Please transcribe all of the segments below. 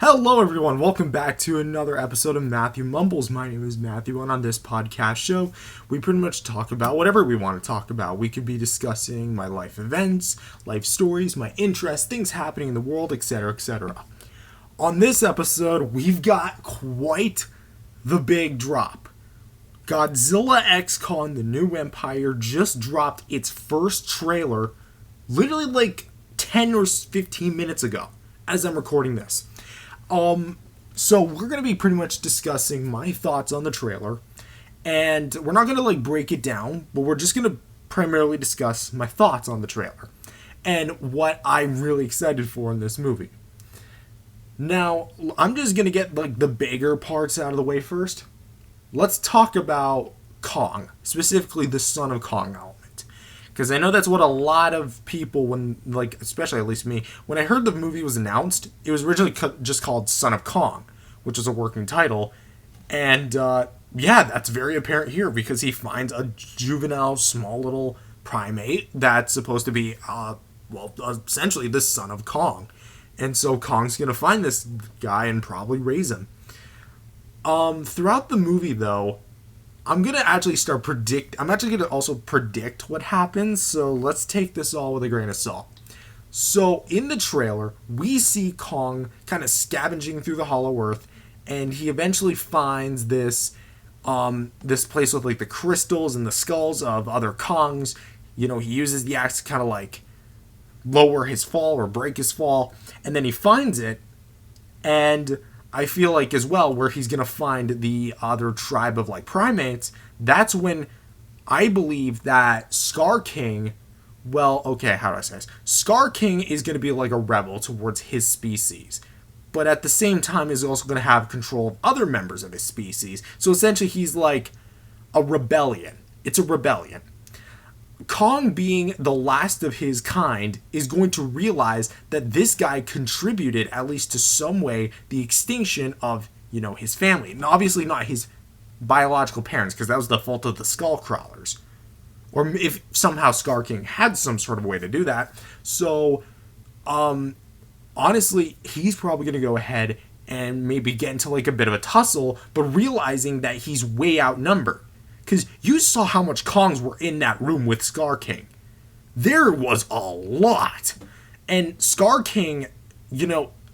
Hello everyone, welcome back to another episode of Matthew Mumbles. My name is Matthew, and on this podcast show, we pretty much talk about whatever we want to talk about. We could be discussing my life events, life stories, my interests, things happening in the world, etc., etc. On this episode, we've got quite the big drop. Godzilla X Kong, the New Empire, just dropped its first trailer literally like 10 or 15 minutes ago as I'm recording this. So we're going to be pretty much discussing my thoughts on the trailer, and we're not going to break it down, but we're just going to primarily discuss my thoughts on the trailer and what I'm really excited for in this movie. Now, I'm just going to get the bigger parts out of the way first. Let's talk about Kong, specifically the Son of Kong element. Because I know that's what a lot of people, especially at least me, when I heard the movie was announced, it was originally just called Son of Kong, which is a working title. And, that's very apparent here, because he finds a juvenile, small little primate that's supposed to be, essentially the Son of Kong. And so Kong's going to find this guy and probably raise him. Throughout the movie, though, I'm going to actually also predict what happens, so let's take this all with a grain of salt. So, in the trailer, we see Kong kind of scavenging through the Hollow Earth, and he eventually finds this place with, the crystals and the skulls of other Kongs. You know, he uses the axe to kind of, lower his fall or break his fall, and then he finds it, and I feel like as well, where he's going to find the other tribe of primates, that's when I believe that Scar King, Scar King is going to be a rebel towards his species, but at the same time is also going to have control of other members of his species. So essentially he's like a rebellion. It's a rebellion. Kong, being the last of his kind, is going to realize that this guy contributed, at least to some way, the extinction of, his family. And obviously not his biological parents, because that was the fault of the skull crawlers. Or if somehow Scar King had some sort of way to do that. So, honestly, he's probably going to go ahead and maybe get into a bit of a tussle, but realizing that he's way outnumbered. Because you saw how much Kongs were in that room with Scar King. There was a lot. And Scar King,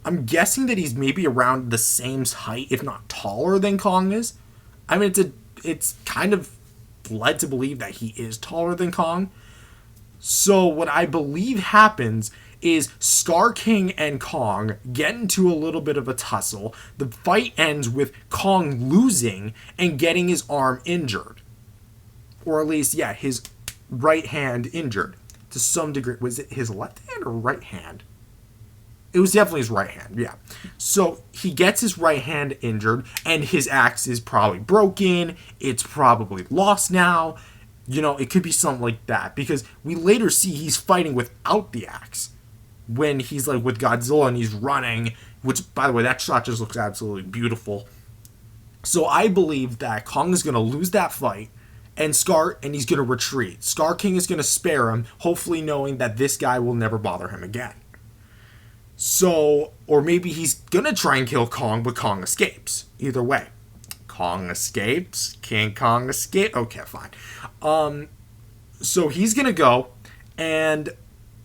I'm guessing that he's maybe around the same height, if not taller than Kong is. I mean, it's kind of led to believe that he is taller than Kong. So what I believe happens is Scar King and Kong get into a little bit of a tussle. The fight ends with Kong losing and getting his arm injured. Or at least, his right hand injured to some degree. Was it his left hand or right hand? It was definitely his right hand, yeah. So he gets his right hand injured, and his axe is probably broken. It's probably lost now. It could be something like that, because we later see he's fighting without the axe when he's with Godzilla and he's running, which, by the way, that shot just looks absolutely beautiful. So I believe that Kong is going to lose that fight, and he's going to retreat. Scar King is going to spare him, hopefully knowing that this guy will never bother him again. So, or maybe he's going to try and kill Kong, but Kong escapes. Either way. Kong escapes? King Kong escape? Okay, fine. So he's going to go, and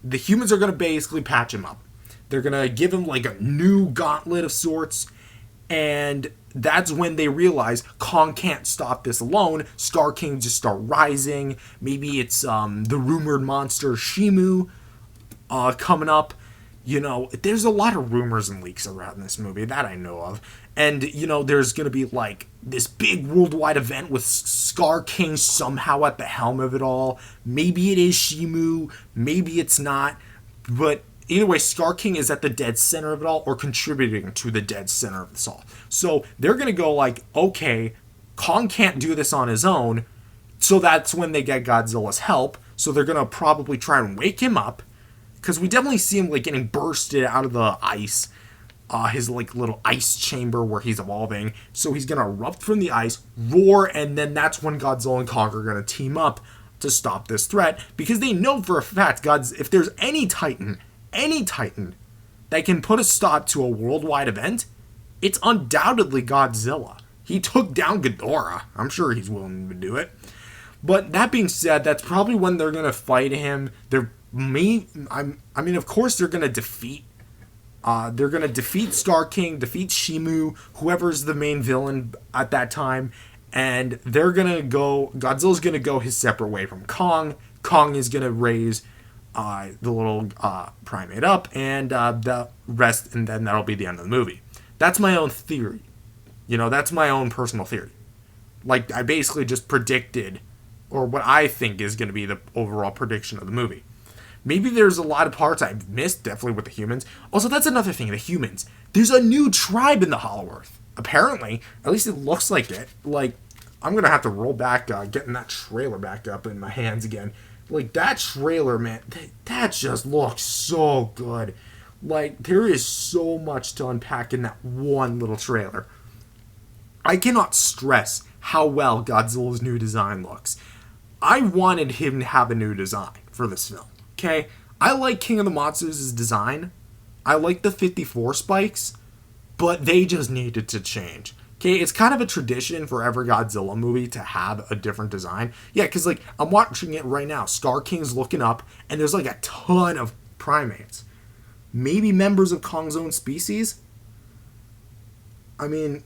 the humans are going to basically patch him up. They're going to give him a new gauntlet of sorts, and that's when they realize Kong can't stop this alone. Scar King just start rising. Maybe it's the rumored monster Shimu coming up. There's a lot of rumors and leaks around this movie that I know of. And, there's going to be this big worldwide event with Scar King somehow at the helm of it all. Maybe it is Shimu. Maybe it's not. But either way, Scar King is at the dead center of it all, or contributing to the dead center of this all. So they're going to go okay, Kong can't do this on his own. So that's when they get Godzilla's help. So they're going to probably try and wake him up, because we definitely see him getting bursted out of the ice. His little ice chamber where he's evolving. So he's going to erupt from the ice, roar, and then that's when Godzilla and Kong are going to team up to stop this threat. Because they know for a fact, if there's any Titan that can put a stop to a worldwide event, it's undoubtedly Godzilla. He took down Ghidorah. I'm sure he's willing to do it. But that being said, that's probably when they're going to fight him. Of course they're going to defeat. They're going to defeat Star King, defeat Shimu, whoever's the main villain at that time. And they're going to go, Godzilla's going to go his separate way from Kong. Kong is going to raise the little primate up, and the rest, and then that'll be the end of the movie. That's my own theory. That's my own personal theory. Like, I basically just predicted, or what I think is going to be the overall prediction of the movie. Maybe there's a lot of parts I've missed, definitely with the humans. Also, that's another thing, the humans. There's a new tribe in the Hollow Earth. Apparently, at least it looks like it. Like, I'm going to have to roll back, getting that trailer back up in my hands again. Like, that trailer, man, that just looks so good. Like, there is so much to unpack in that one little trailer. I cannot stress how well Godzilla's new design looks. I wanted him to have a new design for this film, okay? I like King of the Monsters' design. I like the 54 spikes, but they just needed to change. Okay, it's kind of a tradition for every Godzilla movie to have a different design. Yeah, because, like, I'm watching it right now. Star King's looking up, and there's, like, a ton of primates. Maybe members of Kong's own species? I mean,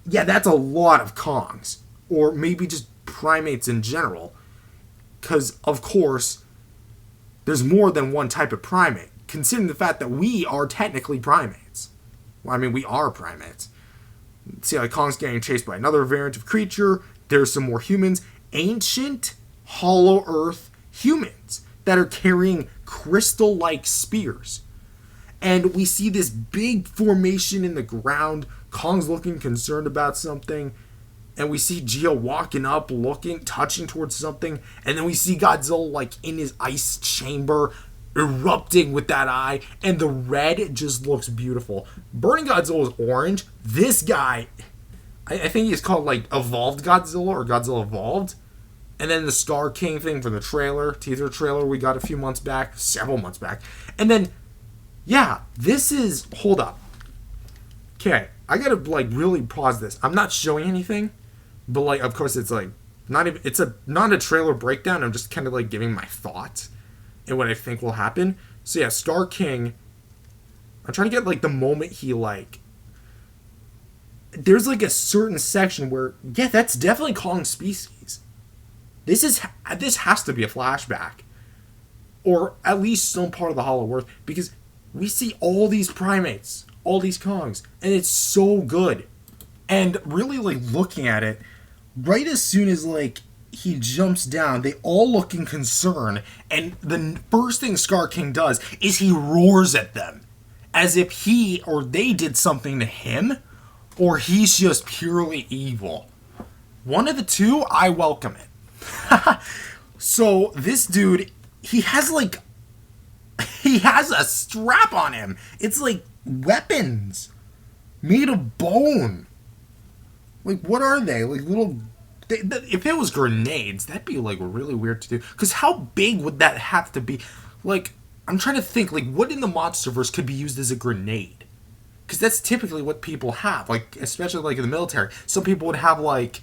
yeah, that's a lot of Kongs. Or maybe just primates in general. Because, of course, there's more than one type of primate. Considering the fact that we are technically primates. Well, I mean, we are primates. See, like, Kong's getting chased by another variant of creature. There's some more humans. Ancient Hollow Earth humans that are carrying crystal-like spears. And we see this big formation in the ground. Kong's looking concerned about something. And we see Geo walking up, looking, touching towards something. And then we see Godzilla, like, in his ice chamber, erupting with that eye, and the red just looks beautiful. Burning Godzilla is orange. This guy, I think he's called, like, Evolved Godzilla, or Godzilla Evolved. And then the Star King thing for the trailer, teaser trailer we got a few months back, several months back. And then, yeah, this is, hold up. Okay, I gotta, like, really pause this. I'm not showing anything, but, like, of course it's, like, not a trailer breakdown. I'm just kind of, like, giving my thoughts and what I think will happen. So yeah, Star King, I'm trying to get, like, the moment he, like, there's, like, a certain section where, yeah, that's definitely Kong's species. This has to be a flashback, or at least some part of the Hollow Earth, because we see all these primates, all these Kongs, and it's so good. And really, like, looking at it, right as soon as, like, he jumps down, they all look in concern, and the first thing Scar King does is he roars at them, as if he or they did something to him, or he's just purely evil. One of the two, I welcome it. So this dude, he has a strap on him. It's like weapons made of bone. Like, what are they? Like little... if it was grenades, that'd be, like, really weird to do. Because how big would that have to be? Like, I'm trying to think, like, what in the Monsterverse could be used as a grenade? Because that's typically what people have. Like, especially, like, in the military. Some people would have, like,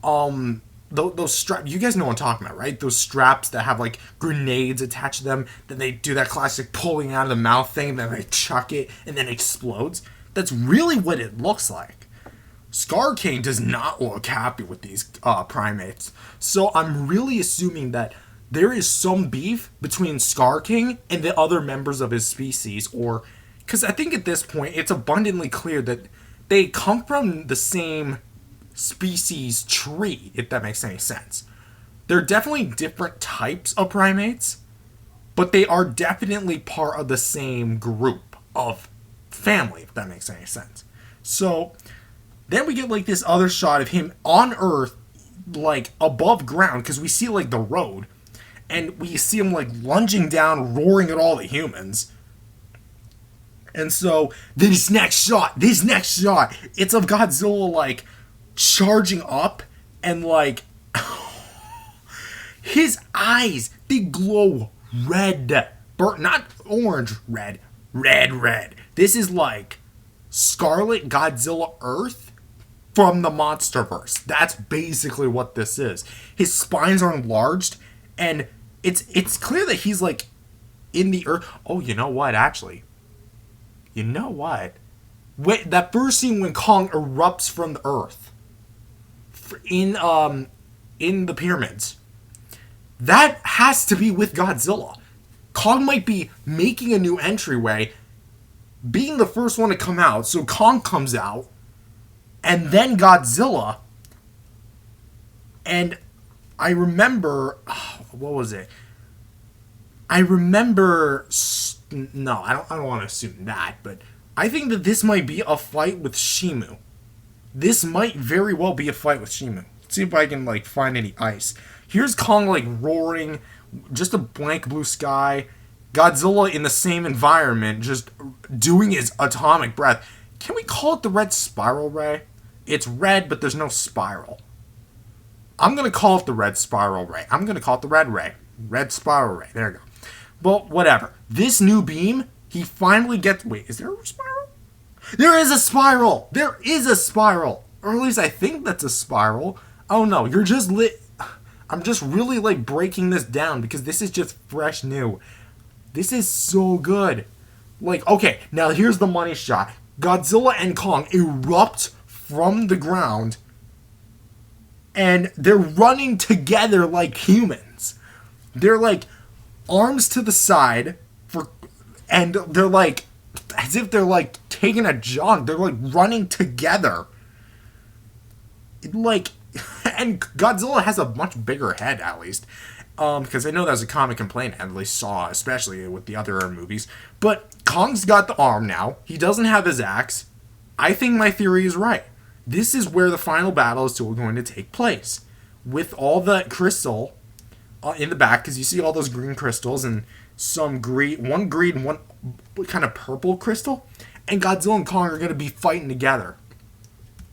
those straps. You guys know what I'm talking about, right? Those straps that have, like, grenades attached to them. Then they do that classic pulling out of the mouth thing. Then they chuck it, and then it explodes. That's really what it looks like. Scar King does not look happy with these primates. So I'm really assuming that there is some beef between Scar King and the other members of his species, or... because I think at this point, it's abundantly clear that they come from the same species tree, if that makes any sense. They're definitely different types of primates, but they are definitely part of the same group of family, if that makes any sense. So... then we get, like, this other shot of him on Earth, like, above ground, because we see, like, the road, and we see him, like, lunging down, roaring at all the humans. And so, this next shot, it's of Godzilla, like, charging up, and, like, his eyes, they glow red. Not orange red, red. This is like Scarlet Godzilla Earth from the Monsterverse. That's basically what this is. His spines are enlarged, and it's clear that he's like in the earth. Oh, you know what? Actually, you know what? Wait, that first scene when Kong erupts from the earth in the pyramids, that has to be with Godzilla. Kong might be making a new entryway, being the first one to come out. So Kong comes out, and then Godzilla. And I remember, what was it? I remember, no, I don't want to assume that, but I think that this might be a fight with Shimu. This might very well be a fight with Shimu. Let's see if I can like find any ice. Here's Kong like roaring, just a blank blue sky. Godzilla in the same environment, just doing his atomic breath. Can we call it the red spiral ray? It's red, but there's no spiral. I'm going to call it the red spiral ray. I'm going to call it the red ray. Red spiral ray. There we go. But whatever. This new beam, he finally gets... Wait, is there a spiral? There is a spiral! There is a spiral! Or at least I think that's a spiral. Oh no, you're just lit... I'm just really like breaking this down because this is just fresh new. This is so good. Like, okay, now here's the money shot. Godzilla and Kong erupt from the ground, and they're running together like humans. They're like arms to the side, and they're like, as if they're like taking a jog. They're like running together. Like, and Godzilla has a much bigger head, at least. Because I know that was a common complaint I at least saw, especially with the other movies. But Kong's got the arm now. He doesn't have his axe. I think my theory is right. This is where the final battle is still going to take place. With all the crystal in the back, because you see all those green crystals and one green, one kind of purple crystal. And Godzilla and Kong are going to be fighting together.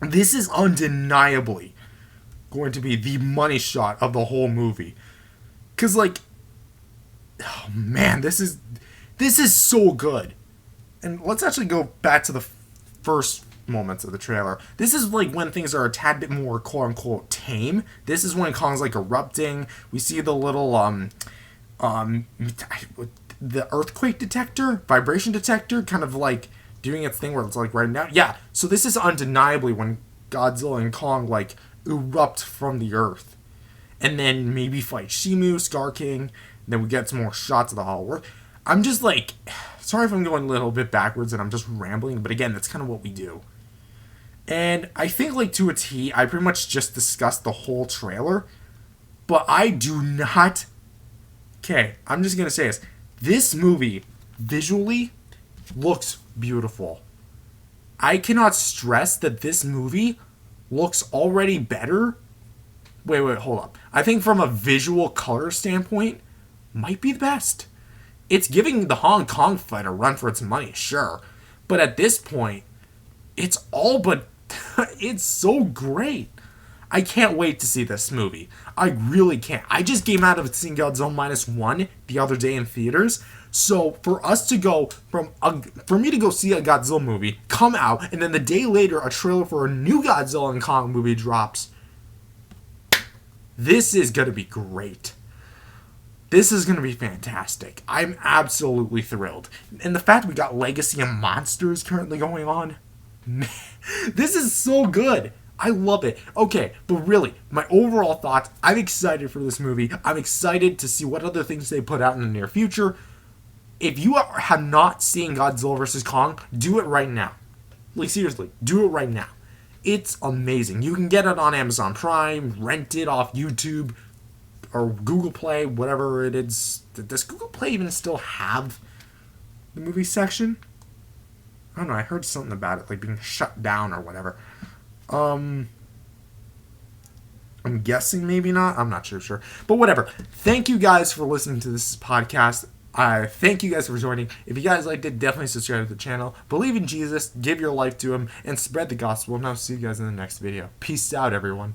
This is undeniably going to be the money shot of the whole movie. Because, like, oh man, this is so good. And let's actually go back to the first moments of the trailer. This is like when things are a tad bit more quote unquote tame. This is when Kong's like erupting. We see the little the earthquake detector, vibration detector, kind of like doing its thing where it's like writing down. Yeah, so this is undeniably when Godzilla and Kong like erupt from the earth. And then maybe fight Shimu, Scar King. Then we get some more shots of the Hollow Earth. I'm just like, sorry if I'm going a little bit backwards and I'm just rambling, but again, that's kind of what we do. And I think, like, to a T, I pretty much just discussed the whole trailer, but I do not... Okay, I'm just going to say this. This movie, visually, looks beautiful. I cannot stress that this movie looks already better. Wait, hold up. I think from a visual color standpoint, might be the best. It's giving the Hong Kong fight a run for its money, sure. But at this point, it's all but... it's so great. I can't wait to see this movie. I really can't. I just came out of seeing Godzilla -1 the other day in theaters. So for us to go for me to go see a Godzilla movie, come out, and then the day later a trailer for a new Godzilla and Kong movie drops... This is going to be great. This is going to be fantastic. I'm absolutely thrilled. And the fact we got Legacy of Monsters currently going on, man, this is so good. I love it. Okay, but really, my overall thoughts, I'm excited for this movie. I'm excited to see what other things they put out in the near future. If you have not seen Godzilla vs. Kong, do it right now. Like, seriously, do it right now. It's amazing. You can get it on Amazon Prime, rent it off YouTube, or Google Play, whatever it is. Does Google Play even still have the movie section? I don't know. I heard something about it, like being shut down or whatever. I'm guessing maybe not. I'm not sure. But whatever. Thank you guys for listening to this podcast. Thank you guys for joining. If you guys liked it, definitely subscribe to the channel. Believe in Jesus, give your life to him, and spread the gospel. And I'll see you guys in the next video. Peace out, everyone.